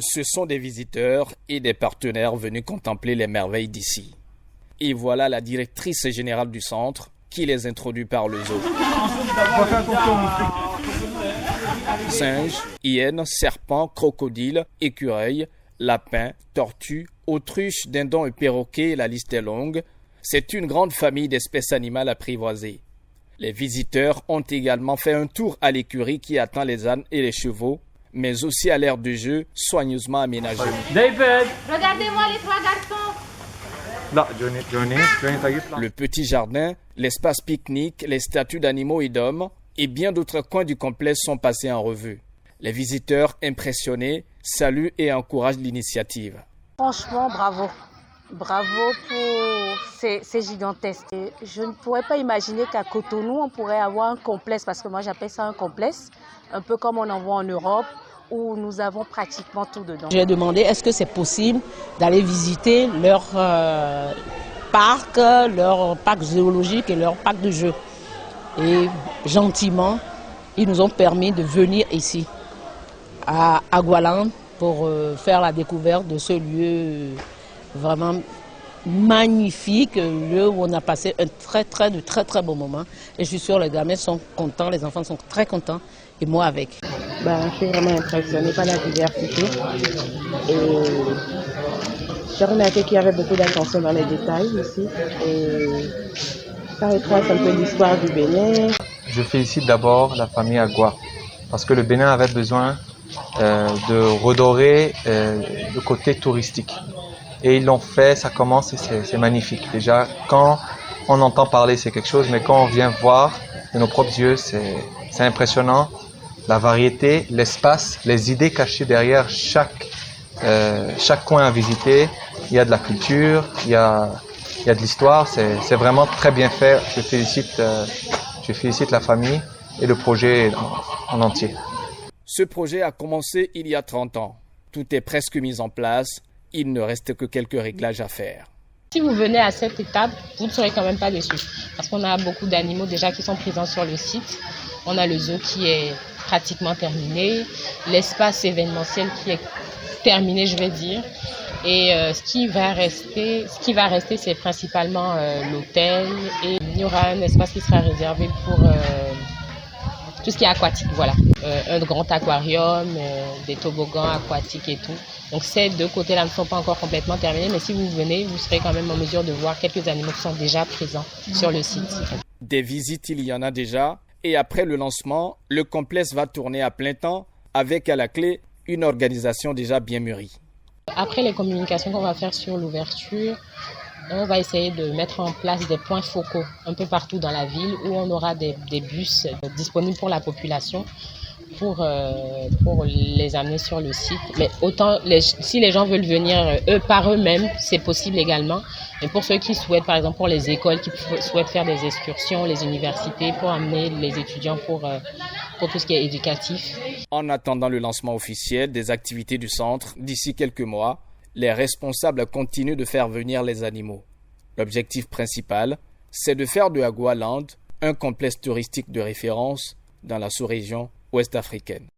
Ce sont des visiteurs et des partenaires venus contempler les merveilles d'ici. Et voilà la directrice générale du centre qui les introduit par le zoo. Singes, hyènes, serpents, crocodiles, écureuils, lapins, tortues, autruches, dindons et perroquets, la liste est longue. C'est une grande famille d'espèces animales apprivoisées. Les visiteurs ont également fait un tour à l'écurie qui attend les ânes et les chevaux, mais aussi à l'aire de jeu soigneusement aménagée. David! Regardez-moi les trois garçons! Non, Johnny, Le petit jardin, l'espace pique-nique, les statues d'animaux et d'hommes et bien d'autres coins du complexe sont passés en revue. Les visiteurs impressionnés saluent et encouragent l'initiative. Franchement, bravo. Bravo pour c'est gigantesque. Et je ne pourrais pas imaginer qu'à Cotonou, on pourrait avoir un complexe, parce que moi j'appelle ça un complexe, un peu comme on en voit en Europe, où nous avons pratiquement tout dedans. J'ai demandé est-ce que c'est possible d'aller visiter leur parc zoologique et leur parc de jeux. Et gentiment, ils nous ont permis de venir ici, à Agualand, pour faire la découverte de ce lieu vraiment magnifique, lieu où on a passé un très beau moment. Et je suis sûre que les gamins sont contents, les enfants sont très contents, et moi avec. Je suis vraiment impressionnée par la diversité. Et j'ai remarqué qu'il y avait beaucoup d'attention dans les détails aussi. Et ça retrace un peu l'histoire du Bénin. Je félicite d'abord la famille Agua, parce que le Bénin avait besoin de redorer le côté touristique. Et ils l'ont fait, ça commence et c'est magnifique. Déjà, quand on entend parler, c'est quelque chose, mais quand on vient voir de nos propres yeux, c'est impressionnant. La variété, l'espace, les idées cachées derrière chaque coin à visiter. Il y a de la culture, il y a de l'histoire, c'est vraiment très bien fait. Je félicite la famille et le projet en entier. Ce projet a commencé il y a 30 ans. Tout est presque mis en place. Il ne reste que quelques réglages à faire. Si vous venez à cette étape, vous ne serez quand même pas déçus. Parce qu'on a beaucoup d'animaux déjà qui sont présents sur le site. On a le zoo qui est pratiquement terminé. L'espace événementiel qui est terminé, je vais dire. Et ce qui va rester, c'est principalement l'hôtel. Et il y aura un espace qui sera réservé pour tout ce qui est aquatique, voilà. Un grand aquarium, des toboggans aquatiques et tout. Donc ces deux côtés-là ne sont pas encore complètement terminés, mais si vous venez, vous serez quand même en mesure de voir quelques animaux qui sont déjà présents sur le site. Des visites, il y en a déjà. Et après le lancement, le complexe va tourner à plein temps avec à la clé une organisation déjà bien mûrie. Après les communications qu'on va faire sur l'ouverture, on va essayer de mettre en place des points focaux un peu partout dans la ville où on aura des bus disponibles pour la population pour les amener sur le site. Mais si les gens veulent venir par eux-mêmes, c'est possible également. Mais pour ceux qui souhaitent, par exemple pour les écoles qui souhaitent faire des excursions, les universités, pour amener les étudiants pour tout ce qui est éducatif. En attendant le lancement officiel des activités du centre d'ici quelques mois, les responsables continuent de faire venir les animaux. L'objectif principal, c'est de faire de Agualand un complexe touristique de référence dans la sous-région ouest africaine.